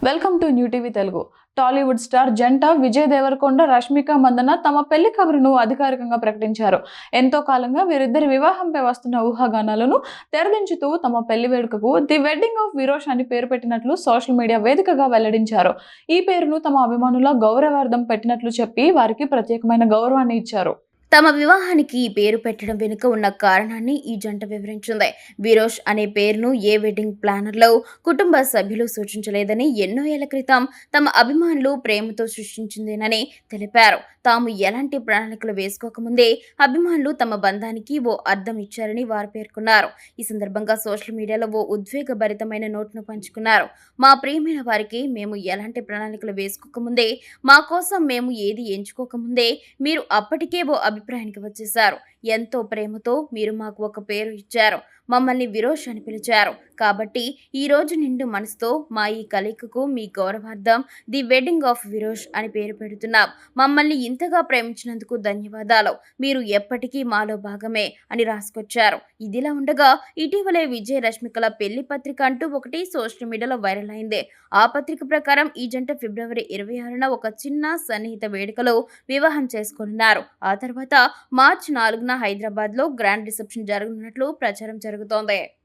Welcome to new TV Telugu. Tollywood star జంట విజయ్ దేవరకొండ, రష్మిక మందన తమ పెళ్లి కబురును అధికారికంగా ప్రకటించారు. ఎంతో కాలంగా వీరిద్దరి వివాహంపై వస్తున్న ఊహాగానాలను తెరదించుతూ తమ పెళ్లి వేడుకకు ది వెడ్డింగ్ ఆఫ్ విరోష్ అని పేరు పెట్టినట్లు సోషల్ మీడియా వేదికగా వెల్లడించారు. ఈ పేరును తమ అభిమానుల గౌరవార్థం పెట్టినట్లు చెప్పి వారికి ప్రత్యేకమైన గౌరవాన్ని ఇచ్చారు. తమ వివాహానికి ఈ పేరు పెట్టడం వెనుక ఉన్న కారణాన్ని ఈ జంట వివరించింది. విరోష్ అనే పేరును ఏ వెడ్డింగ్ ప్లానర్లో కుటుంబ సభ్యులు సూచించలేదని, ఎన్నో ఏళ్ల క్రితం తమ అభిమానులు ప్రేమతో సృష్టించిందేనని తెలిపారు. తాము ఎలాంటి ప్రణాళికలు వేసుకోకముందే అభిమానులు తమ బంధానికి ఓ అర్థం ఇచ్చారని వారు పేర్కొన్నారు. ఈ సందర్భంగా సోషల్ మీడియాలో ఓ ఉద్వేగభరితమైన నోట్ను పంచుకున్నారు. మా ప్రియమైన వారికి మేము ఎలాంటి ప్రణాళికలు వేసుకోకముందే, మా కోసం మేము ఏది ఎంచుకోకముందే మీరు అప్పటికే ఓ అభిప్రాయానికి వచ్చేశారు. ఎంతో ప్రేమతో మీరు మాకు ఒక పేరు ఇచ్చారు. మమ్మల్ని విరోష్ అని పిలిచారు. కాబట్టి ఈ రోజు నిండు మనసుతో మా ఈ కలయికకు మీ గౌరవార్థం ది వెడ్డింగ్ ఆఫ్ విరోష్ అని పేరు పెడుతున్నాం. మమ్మల్ని ఇంతగా ప్రేమించినందుకు ధన్యవాదాలు. మీరు ఎప్పటికీ మాలో భాగమే అని రాసుకొచ్చారు. ఇదిలా ఉండగా ఇటీవలే విజయ్ రష్మికల పెళ్లి పత్రిక అంటూ ఒకటి సోషల్ మీడియాలో వైరల్ అయింది. ఆ పత్రిక ప్రకారం ఈ జంట ఫిబ్రవరి 26న ఒక చిన్న సన్నిహిత వేడుకలో వివాహం చేసుకోనున్నారు. ఆ తర్వాత మార్చి 4న హైదరాబాద్లో గ్రాండ్ రిసెప్షన్ జరగనున్నట్లు ప్రచారం జరుగుతోంది.